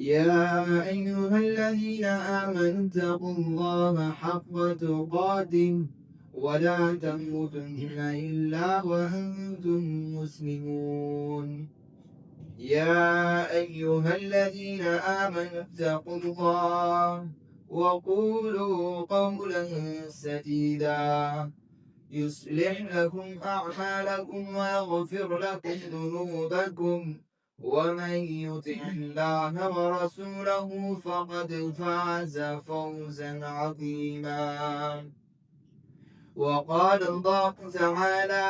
يا أيها الذين آمنوا اتقوا الله حق تقاته ولا تموتن إلا وأنتم مسلمون. يا أيها الذين آمنوا اتقوا الله وقولوا قولا سديدا يصلح لكم أعمالكم ويغفر لكم ذنوبكم ومن يطع الله ورسوله فقد فاز فوزا عظيما. وقال الله تعالى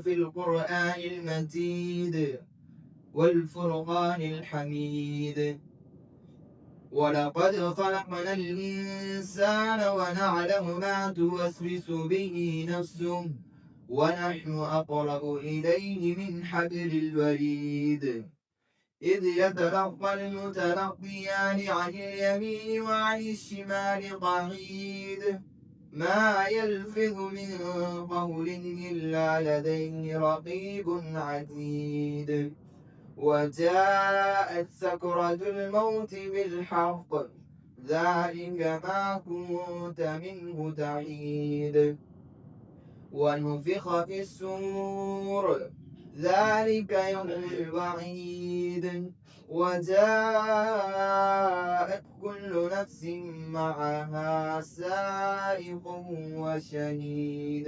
في القرآن المجيد والفرقان الحميد: ولقد خلقنا الإنسان ونعلم ما توسوس به نفسه ونحن أقرب إليه من حبل الوريد إذ يتلقى المتلقيان عن اليمين وعن الشمال قعيد ما يلفظ من قول إلا لديه رقيب عتيد وجاءت سكرة الموت بالحق ذلك ما كنت منه تحيد ونفخ في السور ذلك يوم الوعيد وجاءت كل نفس معها سائق وشهيد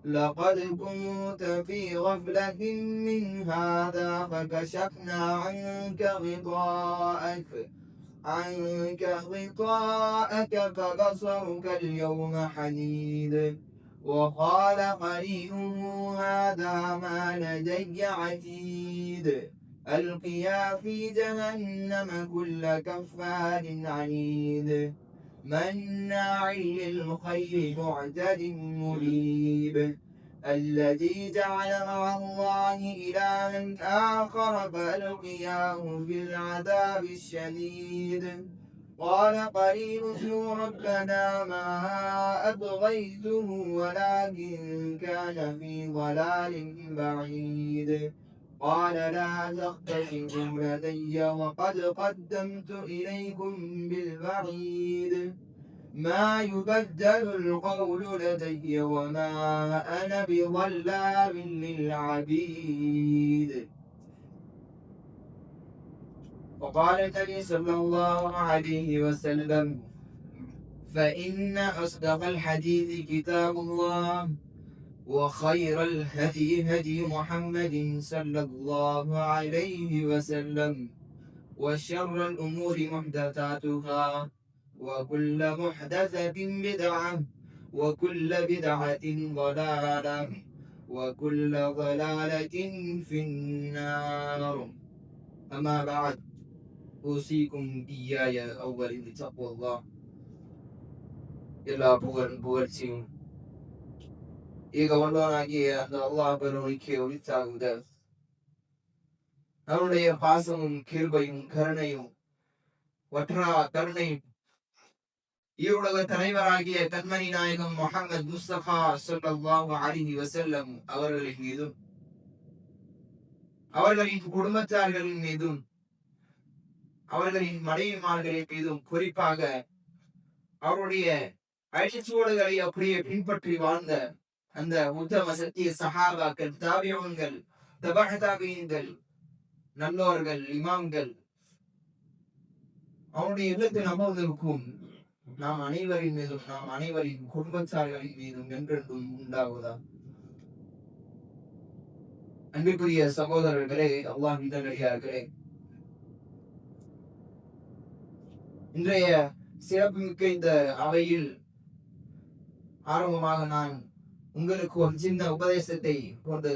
لقد كنت في غفلة من هذا فكشفنا عنك غطاءك فبصرك اليوم حديد وقال قرينه هذا ما لدي عتيد ألقيا في جهنم كل كفار عنيد مناع للخير معتد مريب الذي جعل مع الله إلها آخر فألقياه في العذاب الشديد قال قرينه ربنا ما أطغيته ولكن كان في ضلال بعيد قال لا تختصموا لدي وقد قدمت إليكم بالوعيد ما يبدل القول لدي وما أنا بظلام للعبيد. وقال النبي صلى الله عليه وسلم: فإن أصدق الحديث كتاب الله وخير الهدي هدي محمد صلى الله عليه وسلم وشر الأمور محدثاتها وكل محدثة بدعة وكل بدعة ضلالة وكل ضلالة في النار. أما بعد أوصيكم إياي أولا بتقوى الله. எல்லா புகழ்ச்சியும் ஏக வல்லவனாகிய அந்த அல்லாஹ் பெருமைக்கு உரித்தாகுக. அவனுடைய பாசமும் கிருபையும் கருணையும் வற்றா கருணை ஈருலக தலைவராகிய கண்மணி நாயகம் முஹம்மது முஸ்தபா ஸல்லல்லாஹு அலைஹி வஸல்லம் அவர்களின் மீதும் அவர்களின் குடும்பத்தார்களின் மீதும் அவர்களின் மனைவிமார்களின் மீதும் குறிப்பாக அவருடைய அழிச்சூடுகளை அப்படியே பின்பற்றி வாழ்ந்த அந்த உத்தம சத்திய சஹாபாக்கள், தாபிஊன்கள், தபஅ தாபிஈன்கள், நல்லோர்கள், இமாம்கள், அவருடைய இல்லத்தில் அமர்ந்திருக்கும் நாம் அனைவரின் மீதும் நாம் அனைவரின் குடும்பத்தார்களின் மீதும் என்றென்றும் உண்டாகுதா. அன்பிற்குரிய சகோதரர்களே, அல்லாஹ் நல்லடியார்களே, இன்றைய சிறப்புமிக்க இந்த அவையில் ஆரம்பமாக நான் உங்களுக்கு ஒரு சின்ன உபதேசத்தை கொண்டு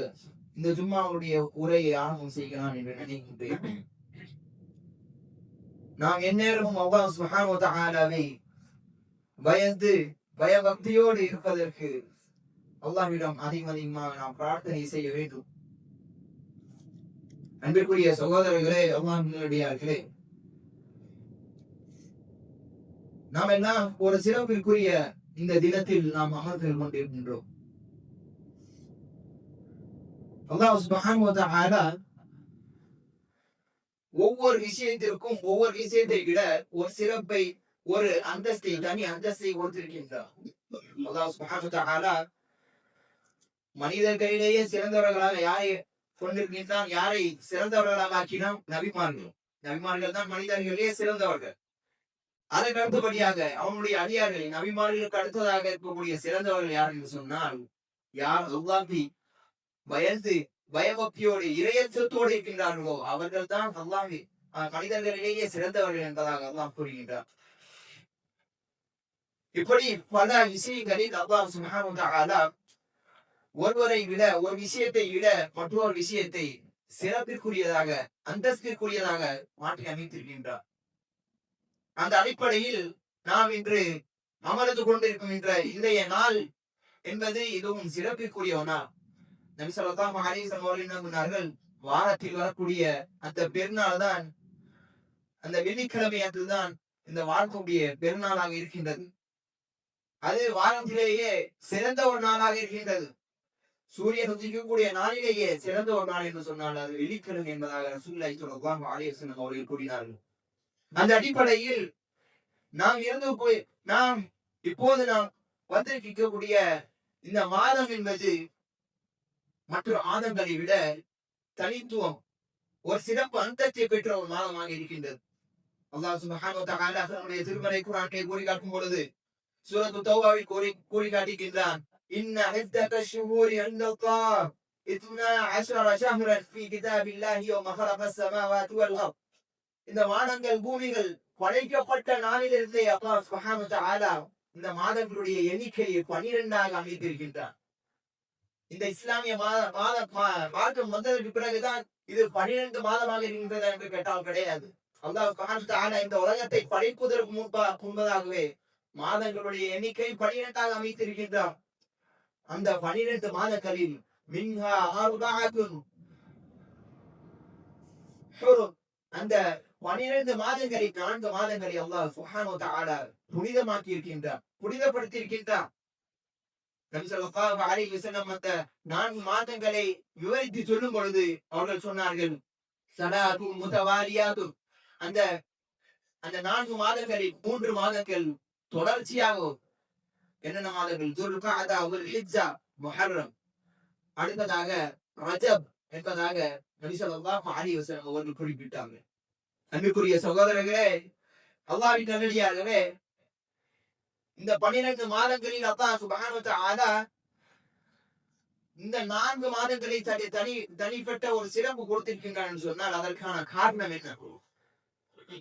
இந்த ஜும்மாவுடைய உரையை ஆரம்பம் செய்கிறான் என்று நினைக்கின்றேன். நாம் எந்நேரமும் அல்லாஹ் சுப்ஹானஹு வ தஆலாவை பயந்து பயபக்தியோடு இருப்பதற்கு அல்லாஹ்விடம் அதிகமாக நாம் பிரார்த்தனை செய்ய வேண்டும். அன்பிற்குரிய சகோதரர்களே, அல்லாஹ் நல்லடியார்களே, நாம் எல்லாம் ஒரு சிறப்பிற்குரிய இந்த தினத்தில் நாம் அமர்ந்து கொண்டிருக்கின்றோம். அல்லாஹ் சுப்ஹானஹு வ தஆலா ஒவ்வொரு விஷயத்திற்கும் ஒவ்வொரு விஷயத்தை விட ஒரு சிறப்பை, ஒரு அந்தஸ்தை, தனி அந்தஸ்தை கொடுத்திருக்கின்றார். அல்லாஹ் சுப்ஹானஹு வ தஆலா மனிதர்களிலேயே சிறந்தவர்களாக யாரை கொண்டிருக்கின்றான், யாரை சிறந்தவர்களாக ஆக்கினான்? நபிமார்கள். நபிமார்கள் தான் மனிதர்களிலேயே சிறந்தவர்கள். அதற்கு அடுத்தபடியாக அவனுடைய அடியார்கள், நபிமார்களுக்கு அடுத்ததாக இருக்கக்கூடிய சிறந்தவர்கள் யார் என்று சொன்னால், யார் அல்லாஹ்வை பயந்து பயபக்தியோடு இறையச்சத்தோடு இருக்கின்றார்களோ அவர்கள் தான் அல்லாஹ்வை மனிதர்களிலேயே சிறந்தவர்கள் என்பதாக அல்லாஹ் கூறுகின்றார். இப்படி பல விஷயங்களில் அல்லாஹ் சுப்ஹானஹு வ தஆலா ஒருவரை விட, ஒரு விஷயத்தை விட மற்றொரு விஷயத்தை சிறப்பிற்குரியதாக, அந்தஸ்திற்குரியதாக மாற்றி அமைத்திருக்கின்றார். அந்த அடிப்படையில் நாம் இன்று அமர்ந்து கொண்டிருக்கின்ற இன்றைய நாள் என்பது இதுவும் சிறப்பிற்குரிய நாள். நபி ஸல்லல்லாஹு அலைஹி வஸல்லம் அவர்கள் என்ன சொன்னார்கள்? வாரத்தில் வரக்கூடிய அந்த பெருநாள் தான், அந்த வெள்ளிக்கிழமை அன்றுதான் இந்த வாரத்துடைய பெருநாளாக இருக்கின்றது. அது வாரத்திலேயே சிறந்த ஒரு நாளாக இருக்கின்றது. சூரியன் உதிக்கக்கூடிய நாளிலேயே சிறந்த ஒரு நாள் என்று சொன்னால் அது வெள்ளிக்கிழமை என்பதாக ரசூலுல்லாஹி ஸல்லல்லாஹு அலைஹி வஸல்லம் அவர்கள் கூறினார்கள். அந்த அடிப்படையில் நாம் இப்போது நாம் வந்திருக்கக்கூடிய இந்த மாதம் என்பது மற்ற மாதங்களை விட தனித்துவம், ஒரு சிறப்பு அந்தத்தை பெற்ற ஒரு மாதமாக இருக்கின்றது. அல்லாஹ் சுப்ஹானஹு வ தஆலா தன்னுடைய திருமறை குர்ஆனிலே கூறி காட்டும் பொழுது சூரத்து தௌபாவில் கூறி காட்டுகின்றான். இன்ன இத்தக ஷுஹூரி அல்லாஹ் 12 ஷஹ்ரன் ஃபீ கிதாபில்லாஹி யௌம ஹலகஸ் ஸமாவாதி வல் அர்த். இந்த வானங்கள் பூமிகள் படைக்கப்பட்ட நாளிலிருந்தே அல்லாஹ் சுப்ஹானஹு வ தஆலா இந்த மாதங்களுடைய எண்ணிக்கையை 12ஆக அமைத்திருக்கின்றான். இந்த இஸ்லாமிய மாதம் வந்ததற்கு பிறகுதான் இது 12 மாதமாக இருக்கின்றது என்று கேட்டால் கிடையாது. அல்லாஹ் சுப்ஹானஹு வ தஆலா இந்த உலகத்தை படைப்பதற்கு முன்பதாகவே மாதங்களுடைய எண்ணிக்கை 12ஆக அமைத்திருக்கின்றார். அந்த 12 மாதங்களில் மின்ஹா அர்பஅத்துன் ஹுரும், அந்த 12 மாதங்களை, 4 மாதங்களை அல்லாஹ் சுப்ஹானஹு வ தஆலா புனிதமாக்கி இருக்கின்றார், புனிதப்படுத்தி இருக்கின்றார். நபி ஸல்லல்லாஹு அலைஹி வஸல்லம் அந்த 4 மாதங்களை விவரித்து சொல்லும் பொழுது அவர்கள் சொன்னார்கள், ஸலாத்து முத்தவாலியாத்து, அந்த அந்த 4 மாதங்களில் 3 மாதங்கள் தொடர்ச்சியாக, என்னென்ன மாதங்கள்? துல்கஅதா, துல்ஹிஜ்ஜா, முஹர்ரம், அடுத்ததாக ரஜப் என்பதாக நபி ஸல்லல்லாஹு அலைஹி வஸல்லம் அவர்கள் குறிப்பிட்டார்கள். அன்பிற்குரிய சகோதரர்களே, அல்லாஹ்வின் நல்லடியார்களே, இந்த 12 மாதங்களில் அல்லாஹ் சுப்ஹானஹு வ தஆலா இந்த 4 மாதங்களை தனிப்பட்ட ஒரு சிறப்பு கொடுத்திருக்கின்றான் என்று சொன்னால் அதற்கான காரணம் என்ன?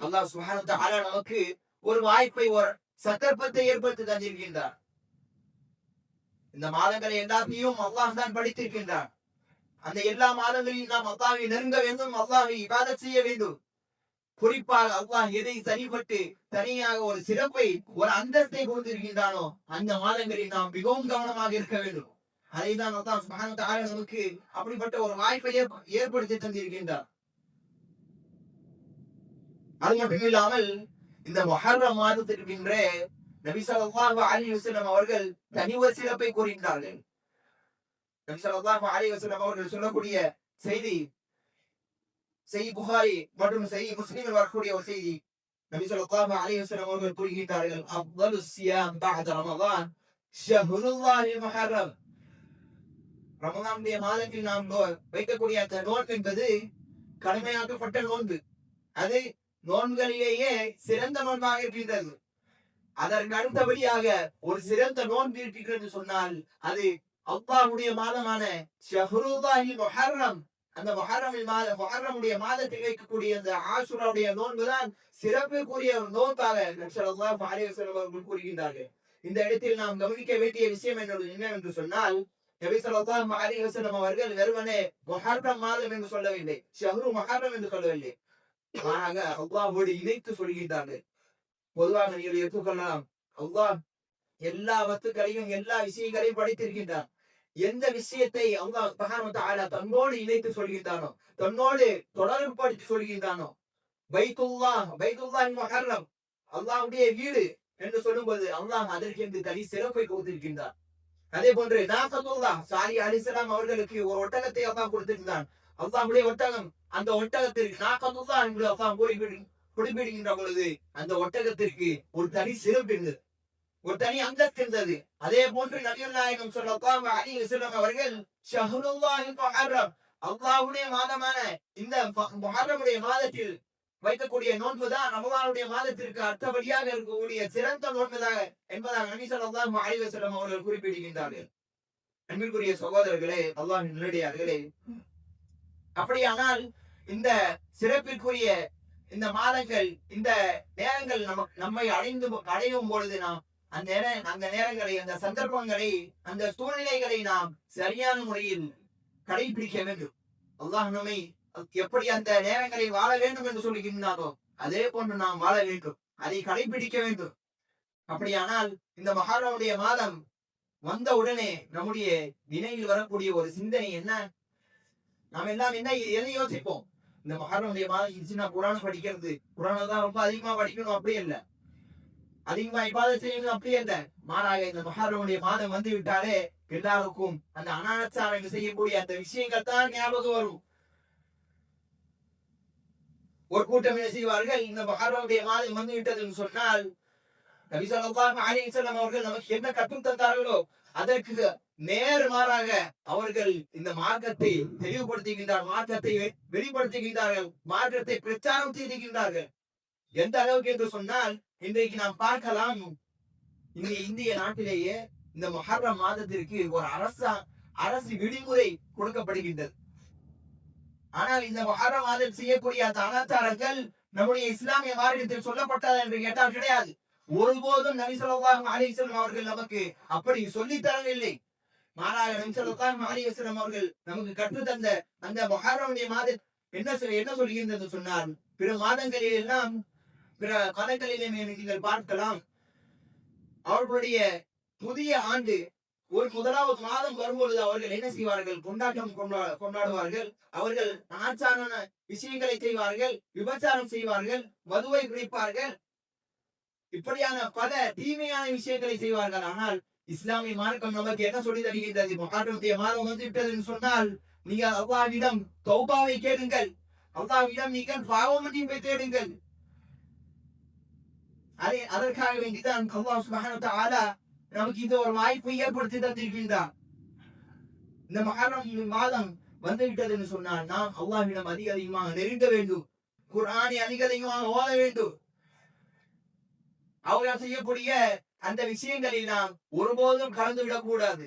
அல்லாஹ் சுப்ஹானஹு வ தஆலா நமக்கு ஒரு வாய்ப்பை, ஒரு சந்தர்ப்பத்தை ஏற்படுத்தி தந்திருக்கின்றார். இந்த மாதங்களை எல்லாத்தையும் அல்லாஹ் தான் படித்திருக்கின்றார். அந்த எல்லா மாதங்களில் நாம் அல்லாஹ்வை நெருங்க வேண்டும், அல்லாஹ்வை இபாதத் செய்ய வேண்டும். குறிப்பாக அல்லாஹ் எதை தனியாக ஒரு சிறப்பை, ஒரு அந்தஸ்தை கொடுத்திருக்கின்றானோ அந்த மாதங்களில் நாம் மிகவும் கவனமாக இருக்க வேண்டும். அதைதான் அல்லாஹ் சுப்ஹானஹு வ தஆலா நமக்கு அப்படிப்பட்ட ஒரு வாய்ப்பை ஏற்படுத்தி தந்திருக்கின்றார். அது மட்டும் இல்லாமல் இந்த முஹர்ரம் மாதத்திற்கின்ற நபி ஸல்லல்லாஹு அலைஹி வஸல்லம் அவர்கள் தனி ஒரு சிறப்பை கூறுகின்றார்கள். நபி ஸல்லல்லாஹு அலைஹி வஸல்லம் அவர்கள் சொல்லக்கூடிய செய்தி புகாரி மற்றும் முஸ்லிமில் வரக்கூடிய ஒரு செய்தி. நபி ஸல்லல்லாஹு அலைஹி வஸல்லம் அவர்கள் கூறுகின்றார்கள், அஃதலு ஸியாம் பஅத ரமலான் ஷஹ்ருல்லாஹில் முஹர்ரம். ரமலானுடைய மாதத்தில் நாம் வைக்கக்கூடிய அந்த நோன்பு என்பது கடமையாக்கப்பட்ட நோன்பு. அது நோன்களிலேயே சிறந்த நோன்பாக இருக்கின்றது. அதற்கு அடுத்தபடியாக ஒரு சிறந்த நோன்பு இருக்கிறது சொன்னால் அது அல்லாஹ்வுடைய மாதமான ஷஹ்ருல்லாஹில் முஹர்ரம். அந்த முஹர்ரமுடைய மாதத்தில் வைக்கக்கூடிய அந்த ஆஷுராவுடைய நோன்புதான் சிறப்புக்குரிய ஒரு நோன்பாக நபி ஸல்லல்லாஹு அலைஹி வஸல்லம் அவர்கள் கூறுகின்றார்கள். இந்த இடத்தில் நாம் கவனிக்க வேண்டிய விஷயம் என்னவென்று சொன்னால், நபி ஸல்லல்லாஹு அலைஹி வஸல்லம் அவர்கள் வெறுமனே முஹர்ரம் மாதம் என்று சொல்லவில்லை, ஷஹ்ரு முஹர்ரம் என்று சொல்லவில்லை. மாறாக அல்லாஹ்வோடு இணைத்து சொல்கின்றார்கள். பொதுவாக நீங்கள் எடுத்துக்கொள்ளலாம், அல்லாஹ் எல்லா வஸ்துக்களையும், எல்லா விஷயங்களையும் படைத்திருக்கின்றார். எந்த விஷயத்தை அல்லாஹ் சுப்ஹானஹு வ தஆலா தன்னோடு இணைத்து சொல்கின்றானோ, தன்னோடு தொடர்புபடுத்தி சொல்கின்றானோ, பைத்துல்லாஹ் முஹர்ரம், அல்லாஹ்வுடைய வீடு என்று சொல்லும்போது அல்லாஹ் அதற்கென்று தனி சிறப்பை கொடுத்திருக்கின்றார். அதே போன்று நாகத்துல்லாஹ், சாலிஹ் அலைஹிஸ்ஸலாம் அவர்களுக்கு ஒரு ஒட்டகத்தை அல்லாஹ் கொடுத்திருந்தான். அல்லாஹ்வுடைய ஒட்டகம், அந்த ஒட்டகத்திற்கு நாக்கத்துல்லாஹ் என்று அல்லாஹ் குறிப்பிடுகின்ற பொழுது அந்த ஒட்டகத்திற்கு ஒரு தனி சிறப்பு இருந்தது, ஒரு தனி அந்தஸ்து இருந்தது. அதே போன்று நபிகள் நாயகம் ஸல்லல்லாஹு அலைஹி வஸல்லம் அவர்கள் ஷஹ்ருல்லாஹில் முஹர்ரம், அல்லாஹ்வுடைய மாதமான இந்த முஹர்ரமுடைய மாதத்தில் வைக்கக்கூடிய நோன்பு தான் ரமலானுடைய மாதத்திற்கு அடுத்தபடியாக இருக்கக்கூடிய சிறந்த நோன்புதாக என்பதாக நபி ஸல்லல்லாஹு அலைஹி வஸல்லம் அவர்கள் குறிப்பிடுகின்றார்கள். அன்பிற்குரிய சகோதரர்களே, அல்லாஹ்வின் நல்லடியார்களே, அப்படியானால் இந்த சிறப்பிற்குரிய இந்த மாதங்கள், இந்த நேரங்கள் நம்மை அடையும் பொழுது நாம் அந்த நேரங்களை, அந்த சந்தர்ப்பங்களை, அந்த சூழ்நிலைகளை நாம் சரியான முறையில் கடைபிடிக்க வேண்டும். அல்லாஹ் நம்மை எப்படி அந்த நேரங்களை வாழ வேண்டும் என்று சொல்லுகின்றாரோ அதே போன்று நாம் வாழ வேண்டும், அதை கடைபிடிக்க வேண்டும். அப்படியானால் இந்த முஹர்ரமுடைய மாதம் வந்த உடனே நம்முடைய நினைவில் வரக்கூடிய ஒரு சிந்தனை என்ன? நாம் எல்லாம் எதை யோசிப்போம்? இந்த முஹர்ரமுடைய மாதம் இருந்துச்சுன்னா குர்ஆன் படிக்கிறது, குர்ஆனை தான் ரொம்ப அதிகமா படிக்கணும் அப்படி இல்லை, அதிகமா இபாதத் செய்யணும் அப்படி இல்லை. மாறாக இந்த முஹர்ரமுடைய மாதம் வந்து விட்டாலே எல்லாருக்கும் அந்த அனாச்சாரம் செய்யக்கூடிய அந்த விஷயங்கள் தான் ஞாபகம் வரும். ஒரு கூட்டம் என்ன செய்வார்கள்? இந்த முஹர்ரமுடைய மாதம் வந்து விட்டதுன்னு சொன்னால் நபி ஸல்லல்லாஹு அலைஹி வஸல்லம் அவர்கள் நமக்கு என்ன கற்றுத் தந்தார்களோ அதற்கு நேர் மாறாக அவர்கள் இந்த மார்க்கத்தை தெளிவுபடுத்துகின்றார்கள், மார்க்கத்தை வெளிப்படுத்துகின்றார்கள், மார்க்கத்தை பிரச்சாரம் செய்கின்றார்கள். எந்த அளவுக்கு என்று சொன்னால் இன்றைக்கு நாம் பார்க்கலாம், இந்திய நாட்டிலேயே இந்த முஹர்ரம் மாதத்திற்கு ஒரு அரசு விடுமுறை கொடுக்கப்படுகின்றது. ஆனால் இந்த முஹர்ரம் மாதத்தில் செய்யக்கூடிய அந்த அனாச்சாரங்கள் நம்முடைய இஸ்லாமிய மார்க்கத்தில் சொல்லப்பட்டது என்று கேட்டால் கிடையாது. ஒருபோதும் நபி ஸல்லல்லாஹு அலைஹி வஸல்லம் அவர்கள் நமக்கு அப்படி சொல்லி தரவில்லை. மாறாக நபி ஸல்லல்லாஹு அலைஹி வஸல்லம் அவர்கள் நமக்கு கற்றுத் தந்த அந்த முஹர்ரமுடைய மாதம் என்ன சொல்கின்றது சொன்னால், பிற மாதங்களில் எல்லாம், பிற மதங்களிலே நீங்கள் பார்க்கலாம், அவர்களுடைய புதிய ஆண்டு ஒரு முதலாவது மாதம் வரும்பொழுது அவர்கள் என்ன செய்வார்கள்? கொண்டாடுவார்கள். அவர்கள் ஆச்சாரான விஷயங்களை செய்வார்கள், விபச்சாரம் செய்வார்கள், மதுவை குடிப்பார்கள், இப்படியான பல தீமையான விஷயங்களை செய்வார்கள். ஆனால் இஸ்லாமிய மார்க்கம் நமக்கு என்ன சொல்லி தருகின்றது? முஹர்ரமுடைய மாதம் வந்து விட்டது சொன்னால் நீங்கள் அல்லாஹ்விடம் தௌபாவை கேளுங்கள், அல்லாஹ்விடம் நீங்கள் பாவமன்னிப்பை தேடுங்கள். அதற்காக வேண்டிதான் அல்லாஹ் சுப்ஹானஹு வ தஆலா நமக்கு இந்த ஒரு வாய்ப்பை ஏற்படுத்தி தந்திருக்கின்றார். இந்த முஹர்ரம் மாதம் வந்து விட்டதுன்னு சொன்னால் நாம் அல்லாஹ்விடம் அதிகமாக நெருங்க வேண்டும், குர்ஆனை அதிகமாக ஓத வேண்டும். அவர்கள் செய்யக்கூடிய அந்த விஷயங்களில் நாம் ஒருபோதும் கலந்து விடக்கூடாது.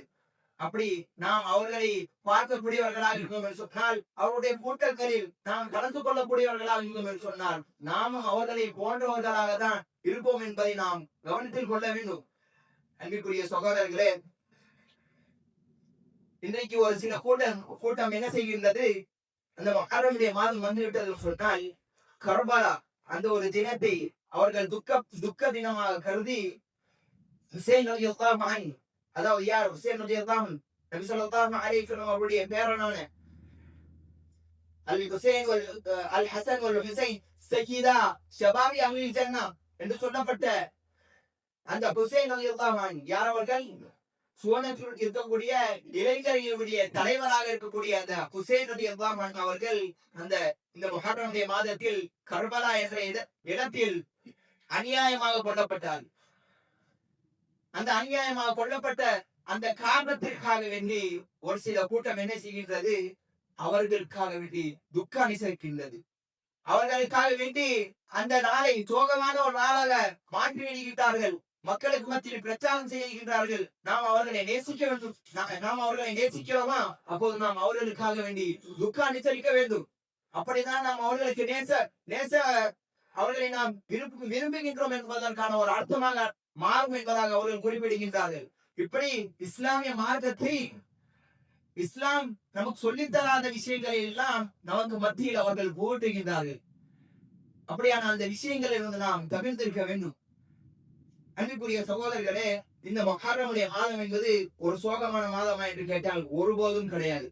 அப்படி நாம் அவர்களை பார்க்கக்கூடியவர்களாக இருந்தோம் என்று சொன்னால், அவருடைய கூட்டங்களில் நாம் கலந்து கொள்ளக்கூடியவர்களாக இருந்தோம் என்று சொன்னால் நாமும் அவர்களை போன்றவர்களாக தான் இருப்போம் என்பதை நாம் கவனத்தில் கொள்ள வேண்டும். அன்பிற்குரிய சகோதரர்களே, இன்றைக்கு ஒரு சில கூட்டம் என்ன செய்கின்றது? அந்த முஹர்ரமுடைய மாதம் வந்துவிட்டது சொன்னால் கர்பலா அந்த ஒரு தினத்தை அவர்கள் துக்க தினமாக கருதி ஹுசைன் ரலியல்லாஹு அன்ஹு, அதாவது யார்? ஹுசைன் ரலியல்லாஹு அன்ஹு, நபி ஸல்லல்லாஹு அலைஹி வஸல்லம் அவருடைய பேரனான அல் ஹுசைன் அல் ஹசன் வல் ஹுசைன் சகீதா ஷபாபி அஹ்லில் ஜன்னா என்று சொல்லப்பட்ட அந்த ஹுசைன் ரலியல்லாஹு அன்ஹு யார்? அவர்கள் சுவனத்தில் இருக்கக்கூடிய இளைஞர்களுடைய தலைவராக இருக்கக்கூடிய அந்த ஹுசைன் ரலியல்லாஹு அன்ஹு அவர்கள் இந்த முஹர்ரமுடைய மாதத்தில் கர்பலா என்ற இடத்தில் அநியாயமாக கொல்லப்பட்டார். அந்த அநியாயமாக கொல்லப்பட்ட அந்த காரணத்திற்காக வேண்டி ஒரு சில கூட்டம் என்ன செய்கின்றது? அவர்களுக்காக வேண்டி துக்க அனுசரிக்கின்றது. அவர்களுக்காக வேண்டி அந்த நாளை சோகமான ஒரு நாளாக மாற்றி விடுகின்றார்கள். மக்களுக்கு மத்தியில் பிரச்சாரம் செய்கின்றார்கள். நாம் அவர்களை நேசிக்க வேண்டும். நாம் அவர்களை நேசிக்கிறோமா? அப்போது நாம் அவர்களுக்காக வேண்டி துக்க அனுசரிக்க வேண்டும். அப்படிதான் நாம் அவர்களுக்கு நேச அவர்களை நாம் விரும்புகின்றோம் என்பதற்கான ஒரு அர்த்தமாக மாறும் என்பதாக அவர்கள் குறிப்பிடுகின்றார்கள். இப்படி இஸ்லாமிய மார்க்கத்தை, இஸ்லாம் நமக்கு சொல்லித்தராத விஷயங்களை எல்லாம் நமக்கு மத்தியில் அவர்கள் போட்டுகின்றார்கள். அப்படியான அந்த விஷயங்களை இருந்து நாம் தவிர்த்திருக்க வேண்டும். அன்பிற்குரிய சகோதரர்களே, இந்த முஹர்ரமுடைய மாதம் என்பது ஒரு சோகமான மாதமா என்று கேட்டால் ஒருபோதும் கிடையாது.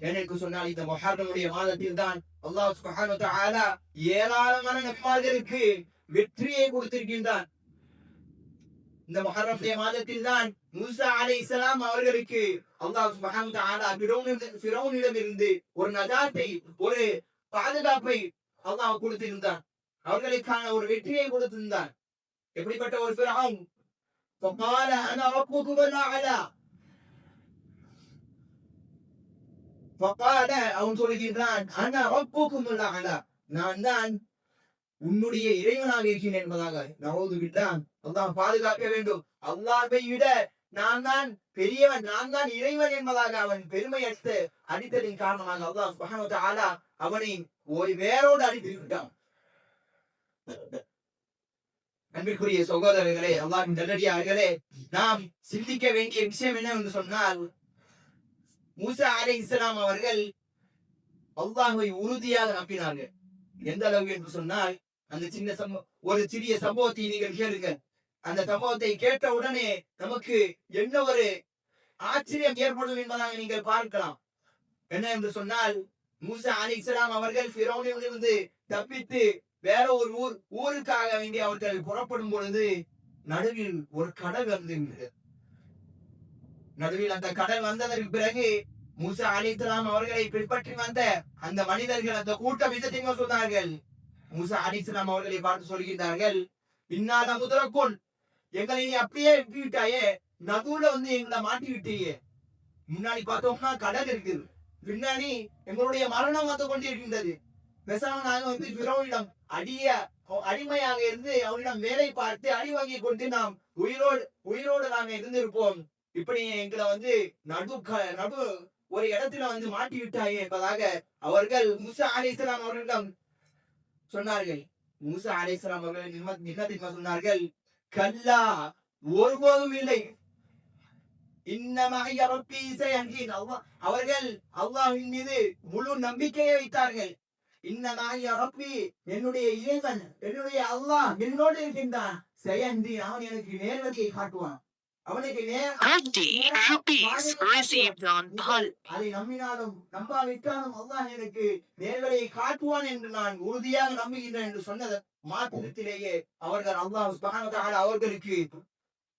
எனக்கு சொன்னால் இந்த முஹர்ரமுடைய மாதத்தில் தான் அல்லாஹ் சுப்ஹானஹு வ தஆலா ஏராளமான நபிமார்களுக்கு வெற்றியை கொடுத்திருக்கின்றான். இந்த முஹர்ரமுடைய மாதத்தில் தான் மூசா அலைஹிஸ்ஸலாம் அவர்களுக்கு அல்லாஹ் சுப்ஹானஹு வ தஆலா ஃபிரௌனிடம் இருந்து ஒரு நஜாத்தை, ஒரு பாதுகாப்பை அல்லாஹ் கொடுத்திருந்தான். அவர்களுக்கான ஒரு வெற்றியை கொடுத்திருந்தான். எப்படிப்பட்ட ஒரு ஃபிரௌன் فقال انا ربكم الاعلى فقال அவன் சொல்கிறான் انا ربكم الاعلى, நான் தான் உன்னுடைய இறைவனாக இருக்கிறேன் என்பதாக. நவுது பில்லாஹ், அல்லாஹ் பாதுகாக்க வேண்டும். அல்லாஹ்வை விட நான் தான் பெரியவன், நான் தான் இறைவன் என்பதாக அவன் பெருமை அடித்ததின் காரணமாக அல்லாஹ் சுப்ஹானஹு வ தஆலா அவனை ஒரு வேரோடு அடித்து விட்டான். அன்பிற்குரிய சகோதரர்களே, அல்லாஹ்வின் நல்லடியார்களே, நாம் சிந்திக்க வேண்டிய விஷயம் என்னவென்று சொன்னால், மூசா அலைஹிஸ்ஸலாம் அவர்கள் அல்லாஹ்வை உறுதியாக நம்பினார்கள். எந்த அளவுக்கு என்று சொன்னால், அந்த ஒரு சிறிய சம்பவத்தை நீங்கள் கேளுங்கள். அந்த சம்பவத்தை கேட்ட உடனே நமக்கு என்ன ஒரு ஆச்சரியம் ஏற்படும் என்பதாக நீங்கள் பார்க்கலாம். என்ன என்று சொன்னால், மூசா அலைஹிஸ்ஸலாம் அவர்கள் ஃபிரௌனிடமிருந்து தப்பித்து வேற ஒரு ஊருக்காக வேண்டி அவர்கள் புறப்படும் பொழுது நடுவில் ஒரு கடல் வந்திருந்தது. நடுவில் அந்த கடல் வந்ததற்கு பிறகு மூசா அலைஹிஸ்ஸலாம் அவர்களை பின்பற்றி வந்த அந்த மனிதர்கள், அந்த கூட்டம் என்ன தெரியுமா சொன்னார்கள்? மூசா அலைஹிஸ்ஸலாம் அவர்களை பார்த்து சொல்கின்றார்கள், இன்னாத முதலக்குள், எங்களை நீ அப்படியே விட்டுவிட்டாயே, நடுவுல எங்களை மாட்டி விட்டீங்க. முன்னாடி பார்த்தோம்னா கடல் இருக்குது, பின்னாடி எங்களுடைய மரணம் வந்து கொண்டிருக்கின்றது. பேசாம நாங்க ஃபிரௌனிடம் அடிமையாக இருந்து அவனிடம் வேலை பார்த்து அடி வாங்கி கொண்டு நாம் உயிரோடு நாங்க இருந்திருப்போம். இப்படி எங்களை நடு ஒரு இடத்துல மாட்டி விட்டாயே என்பதாக அவர்கள் மூசா அலைஹிஸ்ஸலாம் அவர்களிடம் சொன்னார்கள். மூசா அலைஹிஸ்ஸலாம் அவர்கள் சொன்னார்கள், கல்லா, ஒருபோதும் இல்லை. அவர்கள் அல்லாஹ்வின் மீது முழு நம்பிக்கையை வைத்தார்கள். என்னுடைய இறைவன், என்னுடைய அல்லாஹ் என்னோடு இருக்கின்றான். சயந்தி, அவன் எனக்கு நேர்வழியை காட்டுவான். அவனுக்கு அதை நம்பினாலும் நம்பாவிட்டாலும் அல்லாஹ் எனக்கு நேர்வழியை காட்டுவான் என்று நான் உறுதியாக நம்புகின்றேன் என்று சொன்னது மாத்திரத்திலேயே அவர்கள் அல்லாஹ் சுப்ஹானஹு வ தஆலா அவர்களுக்கு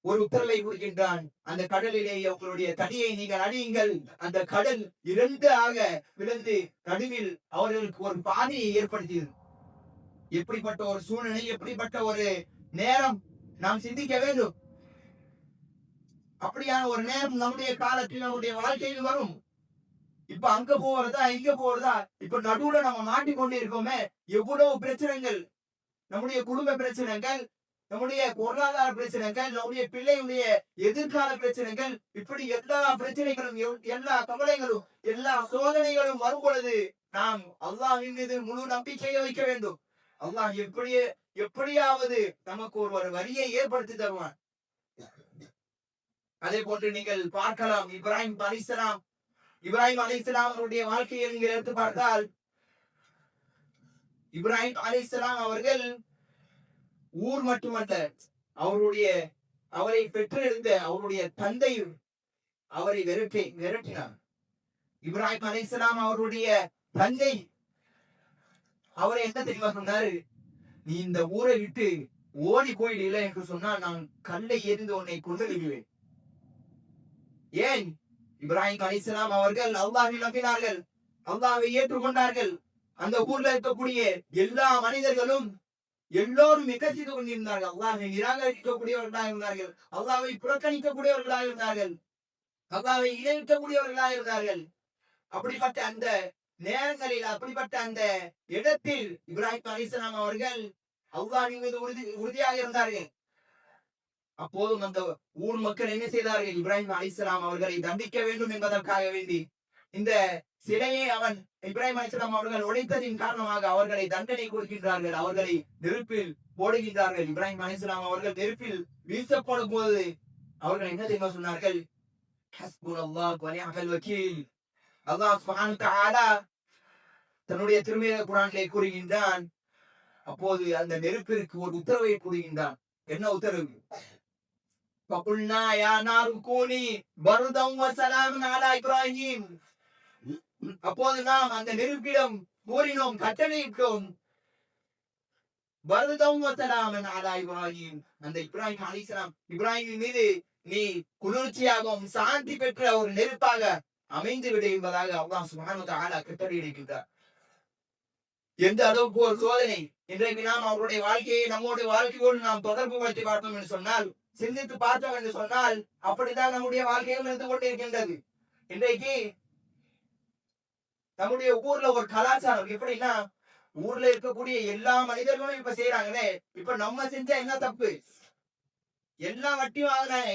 ஒரு உத்தரவை கொடுக்கின்றான். அந்த கடலிலேயே உங்களுடைய தடியை நீங்கள் அடியுங்கள். அந்த கடல் இரண்டாக விழுந்து நடுவில் அவர்களுக்கு ஒரு பாதையை ஏற்படுத்தியது. எப்படிப்பட்ட ஒரு சூழ்நிலை, எப்படிப்பட்ட ஒரு நேரம் நாம் சிந்திக்க வேண்டும். அப்படியான ஒரு நேரம் நம்முடைய காலத்தில், நம்முடைய வாழ்க்கையில் வரும். இப்ப அங்க போறதா இங்க போறதா, இப்ப நடுவுல நம்ம மாட்டிக்கொண்டு இருக்கோமே, எவ்வளவு பிரச்சனைகள், நம்முடைய குடும்ப பிரச்சனைகள், நம்முடைய பொருளாதார பிரச்சனைகள், நம்முடைய பிள்ளையுடைய எதிர்கால பிரச்சனைகள், இப்படி எல்லா பிரச்சனைகளும், எல்லா கவலைகளும், எல்லா சோதனைகளும் வரும் பொழுது நாம் அல்லாஹ்வின் மீது முழு நம்பிக்கையை வைக்க வேண்டும். அல்லாஹ் எப்படியாவது நமக்கு ஒரு வழியை ஏற்படுத்தி தருவான். அதே போன்று நீங்கள் பார்க்கலாம், இப்ராஹிம் அலைஹிஸ்ஸலாம் அவருடைய வாழ்க்கையை நீங்கள் எடுத்து பார்த்தால், இப்ராஹிம் அலைஹிஸ்ஸலாம் அவர்கள் ஊர் மட்டுமல்ல, அவரை பெற்றெடுத்த அவருடைய தந்தையும் அவரை விரட்டினார். இப்ராஹிம் அலைஹிஸ்ஸலாம் அவருடைய தந்தை அவரை என்ன தெரியுமா சொன்னாரு? நீ இந்த ஊரை விட்டு ஓடி போயிடல என்று சொன்னால் நான் கல்லை எரிந்து உன்னை கொண்டு விடுவேன். ஏன்? இப்ராஹிம் அலைஹிஸ்ஸலாம் அவர்கள் அல்லாஹ்வை நம்பினார்கள், அல்லாஹ்வை ஏற்றுக்கொண்டார்கள். அந்த ஊர்ல இருக்கக்கூடிய எல்லா மனிதர்களும் எல்லோரும் மிகச்சித்து கொண்டிருந்தார்கள். அல்லாஹ்வை நிராகரிக்கக்கூடியவர்களாக இருந்தார்கள், அல்லாஹ்வை புறக்கணிக்கக்கூடியவர்களாக இருந்தார்கள், அல்லாஹ்வை இணைக்கக்கூடியவர்களாக இருந்தார்கள். அப்படிப்பட்ட அந்த நேரங்களில், அப்படிப்பட்ட அந்த இடத்தில் இப்ராஹிம் அலைஹிஸ்ஸலாம் அவர்கள் அல்லாஹ்வின் மீது உறுதியாக இருந்தார்கள். அப்போதும் அந்த ஊர் மக்கள் என்ன செய்தார்கள்? இப்ராஹிம் அலைஹிஸ்ஸலாம் அவர்களை தண்டிக்க வேண்டும் என்பதற்காக வேண்டி இந்த சிலையை இப்ராஹிம் அலைஹிஸ்ஸலாம் அவர்கள் உடைத்ததின் காரணமாக அவர்களை தண்டனை கொடுக்கின்றார்கள், அவர்களை நெருப்பில் போடுகின்றார்கள். இப்ராஹிம் அலைஹிஸ்ஸலாம் அவர்கள் நெருப்பில் வீசப்படும் போது அவர்கள் என்ன தெரியுமா சொன்னார்கள்? ஹஸ்புனல்லாஹு வ நிஅமல் வக்கீல். அல்லாஹ் சுப்ஹானஹு வ தஆலா தன்னுடைய திருமறை குர்ஆனிலே கூறுகின்றான். அப்போது அந்த நெருப்பிற்கு ஒரு உத்தரவை கூறுகின்றான். என்ன உத்தரவு? فقلنا يا نار كوني بردا وسلاما على إبراهيم. அப்போது நாம் அந்த நெருப்பிடம் கூறினோம், கட்டளையிட்டோம், வருதம் வசலாமன் அலா இப்ராஹிம், அந்த இப்ராஹிம் அலைஹிஸ்ஸலாம் இப்ராஹிம் மீது நீ குளிர்ச்சியாகவும் சாந்தி பெற்ற ஒரு நெருப்பாக அமைந்து விடு என்பதாக அல்லாஹ் சுப்ஹானஹு வ தஆலா கட்டளையிடுகின்றார். எந்த அளவுக்கு ஒரு சோதனை இன்றைக்கு நாம் அவருடைய வாழ்க்கையை நம்முடைய வாழ்க்கையோடு நாம் தொடர்பு படுத்தி பார்த்தோம் என்று சொன்னால், சிந்தித்து பார்த்தோம் என்று சொன்னால், அப்படித்தான் நம்முடைய வாழ்க்கையில் இருந்து கொண்டிருக்கின்றது. இன்றைக்கு நம்முடைய ஊர்ல ஒரு கலாச்சாரம் எப்படின்னா, ஊர்ல இருக்கக்கூடிய எல்லா மனிதர்களும் இப்ப செய்யறாங்களே, இப்ப நம்ம செஞ்சா என்ன தப்பு? எல்லாம் வட்டி வாங்குறாங்க,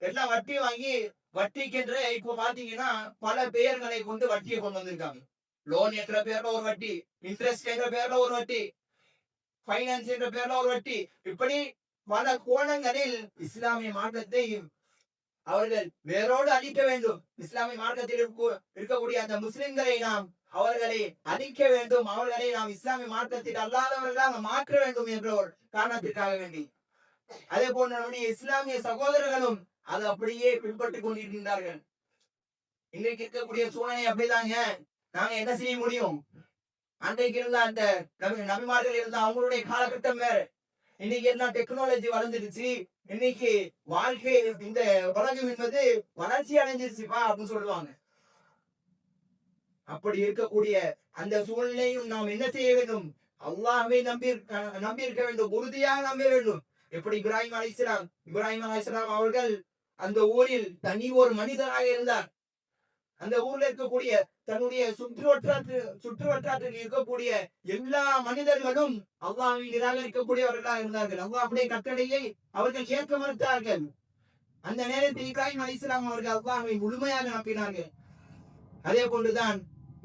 எல்லாம் வட்டி வாங்கி வட்டிக்கென்று இப்ப பாத்தீங்கன்னா பல பெயர்களை கொண்டு வட்டியை கொண்டு வந்திருக்காங்க. லோன் என்ற பேர்ல ஒரு வட்டி, இன்ட்ரெஸ்ட் என்ற பேர்ல ஒரு வட்டி, பைனான்ஸ் என்ற பேர்ல ஒரு வட்டி, இப்படி பல கோணங்களில் இஸ்லாமிய மார்க்கத்தை அவர்கள் வேரோடு அழிக்க வேண்டும். இஸ்லாமிய மார்க்கத்தில் இருக்கக்கூடிய அந்த முஸ்லிம்களை நாம் அவர்களை அழிக்க வேண்டும், அவர்களை நாம் இஸ்லாமிய மார்க்கத்தில் அல்லாதவர்களாக மாற்ற வேண்டும் என்ற ஒரு காரணத்திற்காக வேண்டி, அதே போன்ற நம்முடைய இஸ்லாமிய சகோதரர்களும் அதை அப்படியே பின்பற்றிக் கொண்டிருக்கின்றார்கள். இன்றைக்கு இருக்கக்கூடிய சூழ்நிலை அப்படிதாங்க. நாங்க என்ன செய்ய முடியும்? அன்றைக்கு இருந்த அந்த நபிமார்கள் இருந்த அவங்களுடைய காலகட்டம் வேற. இன்னைக்கு எல்லாம் டெக்னாலஜி வளர்ந்துருச்சு. இன்னைக்கு வாழ்க்கை இந்த உலகம் என்பது வளர்ச்சி அடைஞ்சிருச்சுப்பா அப்படின்னு சொல்லுவாங்க. அப்படி இருக்கக்கூடிய அந்த சூழ்நிலையும் நாம் என்ன செய்ய வேண்டும்? அல்லாஹ்வை நம்பி இருக்க வேண்டும், உறுதியாக நம்ப வேண்டும். எப்படி இப்ராஹிம் அலைஹிஸ்ஸலாம் அவர்கள் அந்த ஊரில் தனி ஒரு மனிதராக இருந்தார். அந்த ஊர்ல இருக்கக்கூடிய தன்னுடைய சுற்றுவட்டாரத்தில் இருக்கக்கூடிய எல்லா மனிதர்களும் அல்லாஹ்வை நிராகரிக்கக்கூடியவர்களாக இருந்தார்கள். அல்லாஹ் அப்படியே கட்டளையை அவர்கள் கேட்க மறுத்தார்கள். அந்த நேரத்தில் இப்ராஹிம் அலைஹிஸ்ஸலாம் அவர்கள் அல்லாஹ்வை முழுமையாக நம்பினார்கள். அதே போன்றுதான்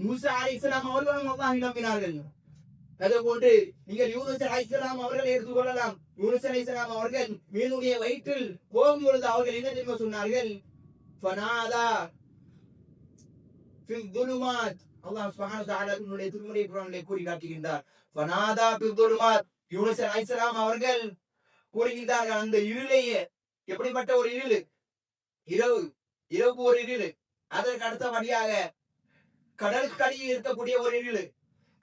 மூசா அலைஹிஸ்ஸலாம் அவர்களும் அல்லாஹ்வை நம்பினார்கள். அதே போன்று நீங்கள் யூனுஸ் அலைஹிஸ்ஸலாம் அவர்களை எடுத்துக்கொள்ளலாம். யூனுஸ் அலைஹிஸ்ஸலாம் அவர்கள் மீனுடைய வயிற்றில் போகும் பொழுது அவர்கள் என்ன தெரியுமா சொன்னார்கள்? ஃபனாதா ஃபில் துலுமாத். அல்லாஹ் சுப்ஹானஹு வ தஆலா தன்னுடைய திருமறை குர்ஆனிலே கூறி காட்டுகின்றார். ஃபனாதா ஃபில் துலுமாத். யூனுஸ் அலைஹிஸ்ஸலாம் அவர்கள் கூறுகின்றார்கள், அந்த இருளையே, எப்படிப்பட்ட ஒரு இருள்? இரவு ஒரு இருள். அதற்கு அடுத்தபடியாக கடலுக்கு அடியில் இருக்கக்கூடிய ஒரு இருள்.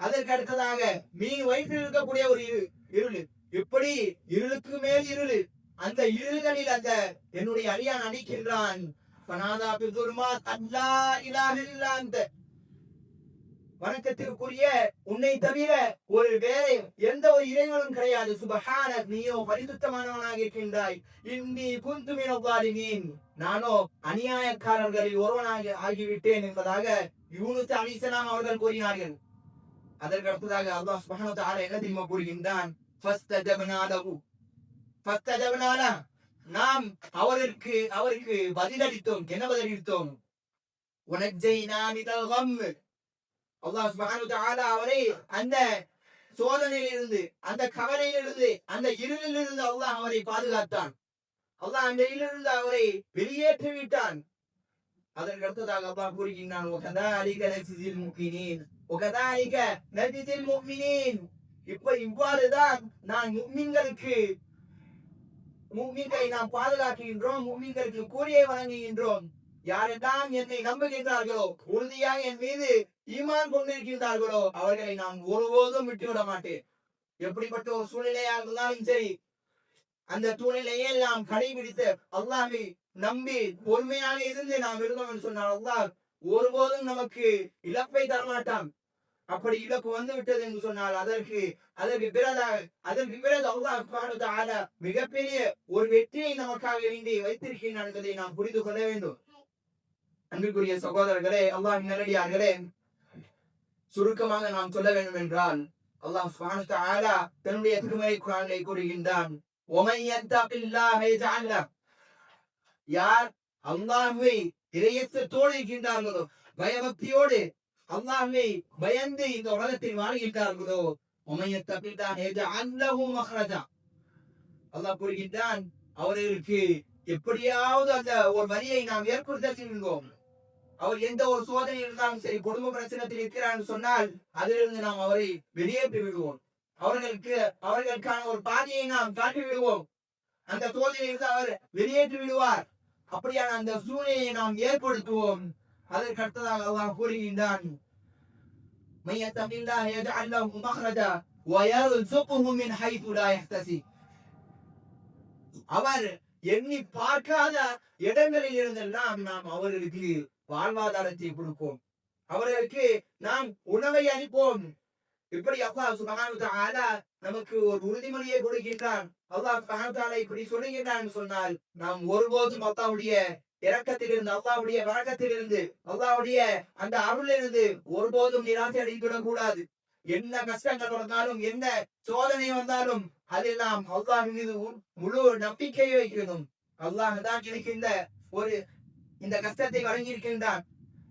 அதற்கு அடுத்ததாக மீன் வயிற்றில் இருக்கக்கூடிய ஒரு இருள். இப்படி இருளுக்கு மேல் இருள். அந்த இருள்களில் அந்த என்னுடைய அடியான் அடிக்கின்றான். வணக்கத்திற்குரிய உன்னை தவிர ஒரு வேறு எந்த ஒரு இறைவனும் கிடையாது. சுப்ஹானக், நீயோ பரிசுத்தமானவனாக இருக்கின்றாய். இன்னி குன்து மினல் ஸாலிமீன், நானோ அநியாயக்காரர்களில் ஒருவனாக ஆகிவிட்டேன் என்பதாக யூனுஸ் அலைஹிஸ்ஸலாம் அவர்கள் கூறினார்கள். அதற்கு அடுத்ததாக அல்லாஹ் சுப்ஹானஹு வ தஆலா என்ன தெரியுமா கூறுகின்றான்? ஃபஸ்தஜப்னா லஹு, நாம் அவருக்கு பதிலளித்தோம். என்ன பதிலளித்தோம்? வனஜ்ஜைனா மினல் கம். அல்லாஹ் சுப்ஹானஹு வ தஆலா அவரை அந்த சோதனையிலிருந்து, அந்த கவலையிலிருந்து, அந்த இருளிலிருந்து அல்லாஹ் அவரை பாதுகாத்தான். அல்லாஹ் அந்த இருளிலிருந்து அவரை வெளியேற்றி விட்டான். அதற்கு அடுத்ததாக அல்லாஹ் கூறுகின்றான், வகதாலிக நஜ்ஸில் முஃமினீன், வகதாலிக நஜ்ஸில் முஃமினீன். இவ்வாறுதான் நான் முஃமின்களை நாம் பாதுகாக்கின்றோம், முஃமின்களுக்கு கூலியை வழங்குகின்றோம். யாரெல்லாம் என்னை நம்புகின்றார்களோ, உறுதியாக என் மீது ஈமான் கொண்டிருக்கின்றார்களோ, அவர்களை நான் ஒருபோதும் விட்டுவிட மாட்டேன். எப்படிப்பட்ட ஒரு சூழ்நிலையாக இருந்தாலும் சரி, அந்த சூழ்நிலையை நாம் கடைபிடித்து அல்லாஹ்வை நம்பி பொறுமையாக இருந்து நாம் இருந்தோம் என்று சொன்னால் அல்லாஹ் ஒருபோதும் நமக்கு இழப்பை தரமாட்டான். அப்படி இழப்பு வந்து விட்டது என்று சொன்னால் அதற்கு பிறகு அல்லாஹ் சுப்ஹானஹு வ தஆலா மிகப்பெரிய ஒரு வெற்றியை நமக்காக வேண்டி வைத்திருக்கிறான் என்பதை நாம் புரிந்து கொள்ள வேண்டும். அன்பிற்குரிய சகோதரர்களே, அல்லாஹ்வின் நல்லடியார்களே, சுருக்கமாக நாம் சொல்ல வேண்டும் என்றால், அல்லாஹ் சுப்ஹானஹு வ தஆலா தன்னுடைய திருமறை குர்ஆனிலே கூறுகின்றான், وَمَن يَتَّقِ اللَّهَ يَجْعَلْ لَهُ. யார் அல்லாஹ்வை இறையச்சத்தோடு இருக்கின்றார்களோ, பயபக்தியோடு அல்லாஹ்வை பயந்து இந்த உலகத்தில் வாழ்கின்றார்களோ, وَمَن يَتَّقِ اللَّهَ يَجْعَلْ لَهُ مَخْرَجًا. அல்லாஹ் கூறுகின்றான், அவர்களுக்கு எப்படியாவது அந்த ஒரு வழியை நாம் ஏற்படுத்துகின்றோம். அவர் எந்த ஒரு சோதனை இருந்தாலும் சரி, குடும்ப பிரச்சனத்தில் இருக்கிறார் சொன்னால் அதிலிருந்து நாம் அவரை வெளியேற்றி விடுவோம். அவர்களுக்கான ஒரு பாதையை நாம் காட்டி விடுவோம். அந்த சோதனையிலிருந்து அவர் வெளியேற்றி விடுவார். அப்படியான அந்த சூழ்நிலையை நாம் ஏற்படுத்துவோம். அதற்கு அடுத்ததாக அல்லாஹ் கூறுகின்றான், وَيَرْزُقْهُ مِنْ حَيْثُ لَا يَحْتَسِبُ. அவர் எண்ணி பார்க்காத இடங்களில் இருந்தெல்லாம் நாம் அவர்களுக்கு வாழ்வாதாரத்தை கொடுப்போம், அவர்களுக்கு நாம் உணவை அளிப்போம். இப்படி அல்லாஹ் சுப்ஹானஹு வ தஆலா நமக்கு ஒரு உறுதிமொழியை கொடுக்கின்றான். அல்லாஹ் சுப்ஹானஹு வ தஆலா இப்படி சொல்லுகின்றான் சொன்னால் நாம் ஒருபோதும் அல்லாஹ்வுடைய இரக்கத்திலிருந்து, அல்லாஹ்வுடைய வரக்கத்திலிருந்து, அல்லாஹ்வுடைய அந்த அருளிலிருந்து ஒருபோதும் நிராசை அடைந்துவிடக் கூடாது. என்ன கஷ்டங்கள் வந்தாலும், என்ன சோதனை வந்தாலும் அதில் நாம் அல்லாஹ் மீது முழு நம்பிக்கையை வைக்கணும். அல்லாஹ் தான் எனக்கு இந்த கஷ்டத்தை வழங்கியிருக்கின்றான்.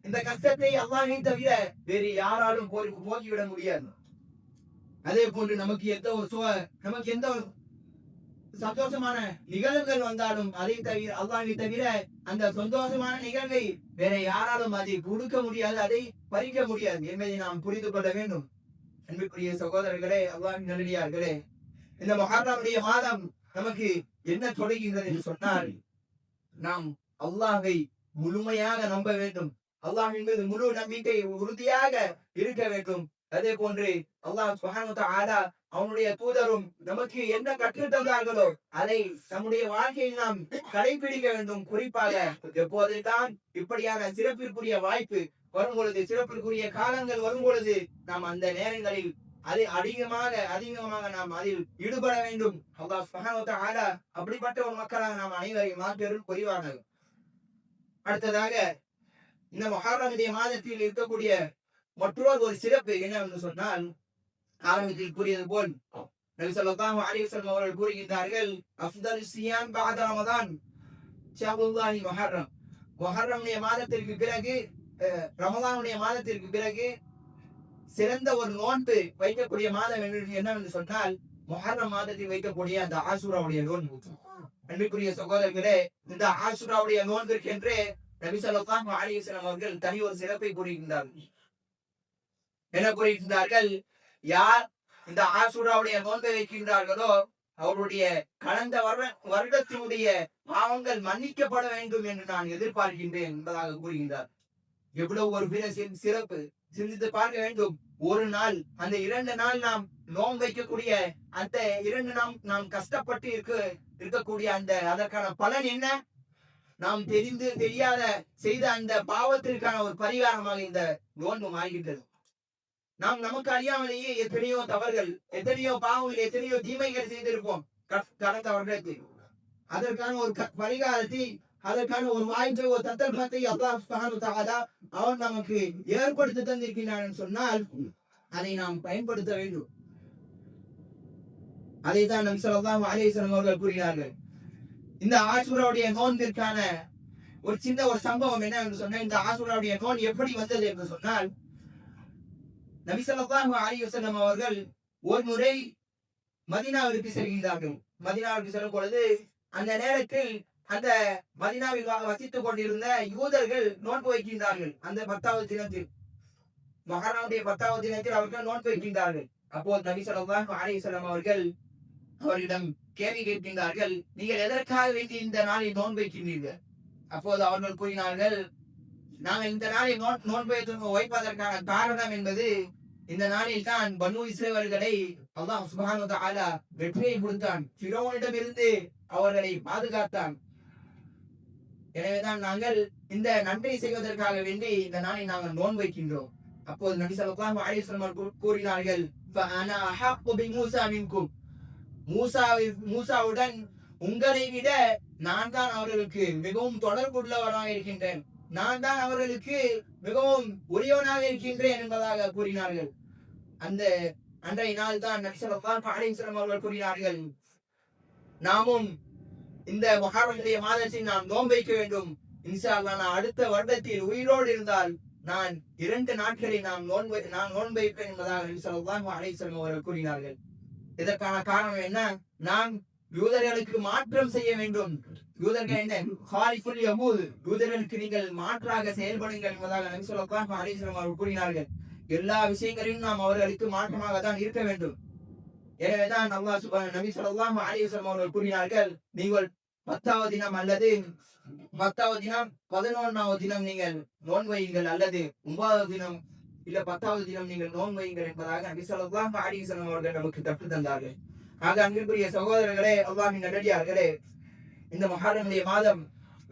இந்த கஷ்டத்தை அல்லாஹை தவிர வேறு யாராலும் போக்கிவிட முடியாது. அதே போன்று நமக்கு எந்த ஒரு சந்தோஷமான நிகழ்வுகள் வந்தாலும் அதை தவிர அல்லாஹை தவிர அந்த சந்தோஷமான நிகழ்வை வேற யாராலும் அதை கொடுக்க முடியாது, அதை பறிக்க முடியாது என்பதை நாம் புரிந்து கொள்ள வேண்டும். அன்புக்குரிய சகோதரர்களே, அல்லாஹ்வின் நல்லடியார்களே, இந்த முஹர்ரமுடைய மாதம் நமக்கு என்ன தொடங்குகிறது என்று சொன்னால், நாம் அல்லாஹை முழுமையாக நம்ப வேண்டும், அல்லாஹ்வின் மீது முழு நம்பிக்கை உறுதியாக இருக்க வேண்டும். அதே போன்று அல்லாஹ் சுப்ஹானஹு வ தஆலா அவனுடைய தூதரும் நமக்கு என்ன கற்றுத் தந்தார்களோ அதை நம்முடைய வாழ்க்கையில் நாம் கடைபிடிக்க வேண்டும். குறிப்பாக எப்போதுதான் இப்படியான சிறப்பிற்குரிய வாய்ப்பு வரும் பொழுது, சிறப்பிற்குரிய காலங்கள் வரும் பொழுது நாம் அந்த நேரங்களில் அதை அதிகமாக நாம் அதில் ஈடுபட வேண்டும். அல்லாஹ் சுப்ஹானஹு வ தஆலா அப்படிப்பட்ட ஒரு மக்களாக நாம் அனைவரையும் மாற்றரும் புரிவார்கள். அடுத்ததாக இந்த முஹர்ரமுடைய மாதத்தில் இருக்கக்கூடிய மற்றொரு ஒரு சிறப்பு என்னவென்று சொன்னால், ஆரம்பத்தில் கூறியது போல் நபி ஸல்லல்லாஹு அலைஹி வஸல்லம் அவர்கள் கூறுகின்றார்கள், அஃதலு ஸியாம் பஅத ரமதான் ஷஹ்ருல்லாஹி முஹர்ரம். முஹர்ரமுடைய மாதத்திற்கு பிறகு, ரமலானுடைய மாதத்திற்கு பிறகு சிறந்த ஒரு நோன்பு வைக்கக்கூடிய மாதம் என்னவென்று சொன்னால், முஹர்ரம் மாதத்தில் வைக்கக்கூடிய அந்த ஆஷூராவுடைய நோன்பு. அன்புக்குரிய சகோதரர்களே, இந்த ஆஷூராவுடைய நோன்பிற்கென்றே நபி ஸல்லல்லாஹு அலைஹி வஸல்லம் அவர்கள் தனி ஒரு சிறப்பை கூறுகின்றார்கள். என்ன கூறுகின்றார்கள்? யார் இந்த ஆஷூராவுடைய நோன்பை வைக்கின்றார்களோ அவருடைய கடந்த வருடத்தினுடைய பாவங்கள் மன்னிக்கப்பட வேண்டும் என்று நான் எதிர்பார்க்கின்றேன் என்பதாக கூறுகின்றார். எவ்வளவு ஒரு சிறப்பு சிந்தித்து பார்க்க வேண்டும். ஒரு நாள், அந்த 2 நாள் நாம் நோன்பு வைக்கக்கூடிய அந்த 2 நாள் நாம் கஷ்டப்பட்டு இருக்கக்கூடிய அதற்கான பலன் என்ன? நாம் தெரியாத செய்த அந்த பாவத்திற்கான ஒரு பரிகாரமாக இந்த நோன்பு மாறுகின்றது. நாம் நமக்கு அறியாமலேயே எத்தனையோ தவறுகள், எத்தனையோ பாவங்கள், எத்தனையோ தீமைகள் செய்திருப்போம் கடந்த வருடத்தில். அதற்கான ஒரு பரிகாரத்தை, அதற்கான ஒரு வாய்ப்பை, ஒரு சந்தர்ப்பத்தை அல்லாஹ் சுப்ஹானஹு வ தஆலா அவன் நமக்கு ஏற்படுத்தி தந்திருக்கிறான் சொன்னால் அதை நாம் பயன்படுத்த வேண்டும். அதைத்தான் நபி ஸல்லல்லாஹு அலைஹி வஸல்லம் அவர்கள் கூறினார்கள். இந்த ஆஷூராவுடைய நோன்பிற்கான ஒரு சின்ன ஒரு சம்பவம் என்ன என்று சொன்னால், இந்த ஆஷூராவுடைய நோன் எப்படி வந்தது என்று சொன்னால், நபி ஸல்லல்லாஹு அலைஹி வஸல்லம் அவர்கள் ஒரு முறை மதீனாவிற்கு செல்கின்றார்கள். மதீனாவிற்கு செல்லும் பொழுது அந்த நேரத்தில் அந்த மதீனாவில் வசித்துக் கொண்டிருந்த யூதர்கள் நோன்பு வைக்கின்றார்கள். அந்த 10வது தினத்தில், முஹர்ரமுடைய 10வது தினத்தில் அவர்கள் நோன்பு வைக்கின்றார்கள். அப்போது நபி ஸல்லல்லாஹு அலைஹி வஸல்லம் அவர்கள் அவரிடம் கேள்வி கேட்கின்றார்கள், நீங்கள் எதற்காக வேண்டி இந்த நாளில் நோன்பு வைக்கின்றீர்கள்? அப்போது அவர்கள் கூறினார்கள், நாங்கள் இந்த நாளில் நோன்பு வைப்பதற்கான காரணம் என்பது, இந்த நாளில் தான் பனு இஸ்ரவேலர்களை அல்லாஹ் சுப்ஹானஹு வ தஆலா வெற்றியை கொடுத்தான், ஃபிரௌனிடம் இருந்து அவர்களை பாதுகாத்தான். எனவேதான் நாங்கள் இந்த நன்மை செய்வதற்காக வேண்டி இந்த நாளில் நாங்கள் நோன்பு வைக்கின்றோம். அப்போது நபி ஸல்லல்லாஹு அலைஹி வஸல்லம் கூறினார்கள், ஃபஅனா அஹqqu பிமூஸா மின்கும். மூசாவுடன் உங்களை விட நான் தான் அவர்களுக்கு மிகவும் தொடர்புள்ளவனாக இருக்கின்றேன், நான் தான் அவர்களுக்கு மிகவும் உரியவனாக இருக்கின்றேன் என்பதாக கூறினார்கள். அந்த அன்றைய நாள் தான் நபி ஸல்லல்லாஹு அலைஹி வஸல்லம் அவர்கள் கூறினார்கள், நாமும் இந்த முஹர்ரமுடைய மாதத்தில் நாம் நோன்பு வைக்க வேண்டும். இன்ஷா அல்லாஹ் நான் அடுத்த வருடத்தில் உயிரோடு இருந்தால் நான் 2 நாட்களில் நான் நோன்பு வைப்பேன் என்பதாக நபி ஸல்லல்லாஹு அலைஹி வஸல்லம் அவர்கள் கூறினார்கள். இதற்கான காரணம் என்ன? நாம் யூதர்களுக்கு மாற்றம் செய்ய வேண்டும். யூதர்கள் என்ன? ஹாலிஃபுல் யஹூத், யூதர்களுக்கு நீங்கள் மாற்றாக செயல்படுங்கள் என்பதாக நபி ஸல்லல்லாஹு அலைஹி வஸல்லம் அவர்கள் கூறினார்கள். எல்லா விஷயங்களிலும் நாம் அவர்களுக்கு மாற்றமாக தான் இருக்க வேண்டும். எனவேதான் நபி ஸல்லல்லாஹு அலைஹி வஸல்லம் அவர்கள் கூறினார்கள், நீங்கள் 10வது தினம் அல்லது 10வது தினம் 11வது தினம் நீங்கள் நோன்பு வையுங்கள், அல்லது 9வது தினம் இல்ல 10வது தினம் நீங்கள் நோன்பு வையுங்கள் என்பதாக நபி ஸல்லல்லாஹு அலைஹி வஸல்லம் அவர்கள் நமக்கு கற்றுத் தந்தார்கள். ஆக அன்பிற்குரிய சகோதரர்களே, அல்லாஹ்வின் நல்லடியார்களே, இந்த முஹர்ரமுடைய மாதம்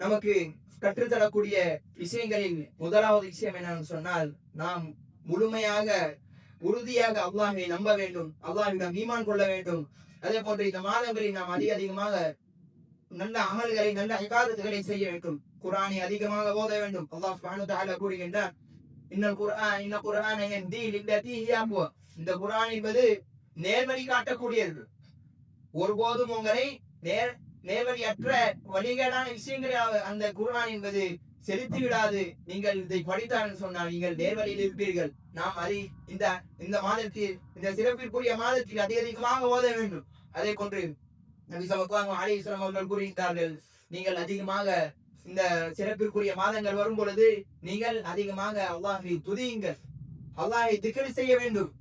நமக்கு கற்றுத்தரக்கூடிய விஷயங்களில் முதலாவது விஷயம் என்னன்னு சொன்னால், நாம் முழுமையாக உறுதியாக அல்லாஹ்வை நம்ப வேண்டும், அல்லாஹ்விடம் ஈமான் கொள்ள வேண்டும். அதே போன்று இந்த மாதங்களில் நாம் அதிகமாக நல்ல அமல்களை, நல்ல இபாதத்துகளை செய்ய வேண்டும். குர்ஆனை அதிகமாக ஓத வேண்டும். அல்லாஹ் சுப்ஹானஹு வ தஆலா கூறுகின்றார், இன்ன குர்ஆன யஹ்தி லில்லதி ஹிய அக்வம். இந்த குர்ஆன் என்பது நேர்வழி காட்டக்கூடியது. ஒருபோதும் உங்களை நேர்வழியற்ற வழிகேடான விஷயங்களை அந்த குர்ஆன் என்பது செலுத்தி விடாது. நீங்கள் இதை படித்தால் சொன்னால் நீங்கள் நேர்வழியில் இருப்பீர்கள். நாம் அதை இந்த மாதத்தில், இந்த சிறப்பிற்குரிய மாதத்தில் அதிகமாக ஓத வேண்டும். அதே போன்று நபி ஸல்லல்லாஹு அலைஹி வஸல்லம் அவர்கள் கூறுகிறார்கள், நீங்கள் அதிகமாக இந்த சிறப்பிற்குரிய மாதங்கள் வரும் பொழுது நீங்கள் அதிகமாக அல்லாஹ்வை துதியுங்கள், அல்லாஹ்வை திக்ர் செய்ய வேண்டும்.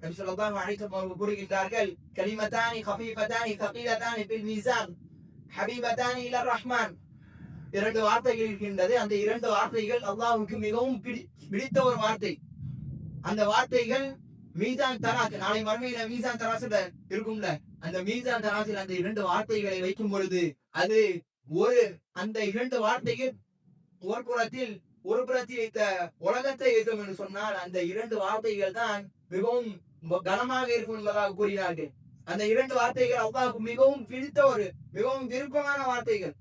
நபி ஸல்லல்லாஹு அலைஹி வஸல்லம் அவர்கள் கூறுகிறார்கள், கலிமத்தானி கஃபீஃபத்தானி ஸகீலத்தானி ஃபில் மீசான் ஹபீபத்தானி இலர் ரஹ்மான். 2 வார்த்தைகள் இருக்கின்றது. அந்த 2 வார்த்தைகள் அல்லாஹ்வுக்கு மிகவும் பிடித்த ஒரு வார்த்தை. அந்த வார்த்தைகள் மீசான் தராசு, நாளை மறுமையில மீசான் தராசுல இருக்கும்ல, அந்த மீசான் தராசில் அந்த 2 வார்த்தைகளை வைக்கும் பொழுது அது அந்த 2 வார்த்தைகள் ஒரு புறத்தில் வைத்த உலகத்தை வைக்கும் என்று சொன்னால் அந்த 2 வார்த்தைகள் தான் மிகவும் கனமாக இருக்கும் என்பதாக கூறினார்கள். அந்த 2 வார்த்தைகள் அல்லாஹ்வுக்கு மிகவும் பிடித்த மிகவும் விருப்பமான வார்த்தைகள்.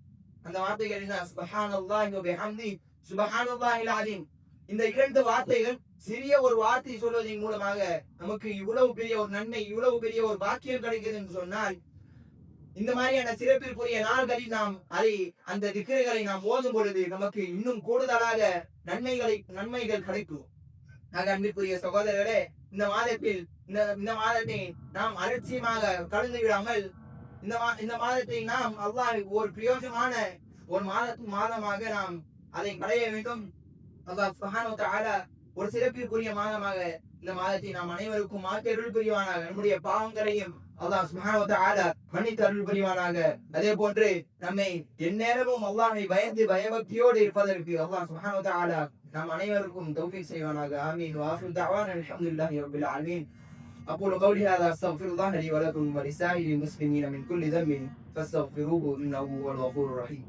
அந்த வார்த்தைகள் என்ன? சுப்ஹானல்லாஹி வ பிஹம்தி சுப்ஹானல்லாஹில் அஸீம். இந்த 2 வார்த்தைகள் சிறிய ஒரு வார்த்தை சொல்வதன் மூலமாக நமக்கு இவ்வளவு பெரிய ஒரு நன்மை, இவ்வளவு பெரிய ஒரு பாக்கியம் கிடைக்கிறது என்று சொன்னால், இந்த மாதிரியான சிறப்பிற்குரிய நாள்களில் நாம் அந்த திக்ருகளை நாம் ஓதும் பொழுது நமக்கு இன்னும் கூடுதலாக நன்மைகள் கிடைக்கும். ஆக அன்பிற்குரிய சகோதரர்களே, இந்த மாதத்தை நாம் அலட்சியமாக கலந்து விடாமல் இந்த மாதத்தை நாம் அல்லாஹ் ஒரு பிரயோஜனமான ஒரு மாதமாக நாம் அதை அடைய வேண்டும். அல்லாஹ் சுப்ஹானஹு வ தஆலா ஒரு சிறப்பிற்குரிய மாதமாக இந்த மாதத்தை நாம் அனைவருக்கும் மாற்றி அருள் புரிவானாக. நம்முடைய பாவங்களையும் அல்லாஹ் சுப்ஹானஹு வ தஆலா மன்னித்து அருள் புரிவானாக. அதே போன்று நம்மை எந்நேரமும் அல்லாஹ்வை பயந்து பயபக்தியோடு இருப்பதற்கு அல்லாஹ் சுப்ஹானஹு வ தஆலா நாம் அனைவருக்கும் தௌஃபீக் செய்வானாக. ஆமீன். வாஃபிரு தஅவானா அல்ஹம்துலில்லாஹி ரப்பில் ஆலமீன். أقول قولي هذا أستغفر الله لي ولكم ولسائر المسلمين من كل ذنب فاستغفروه إنه هو الغفور الرحيم.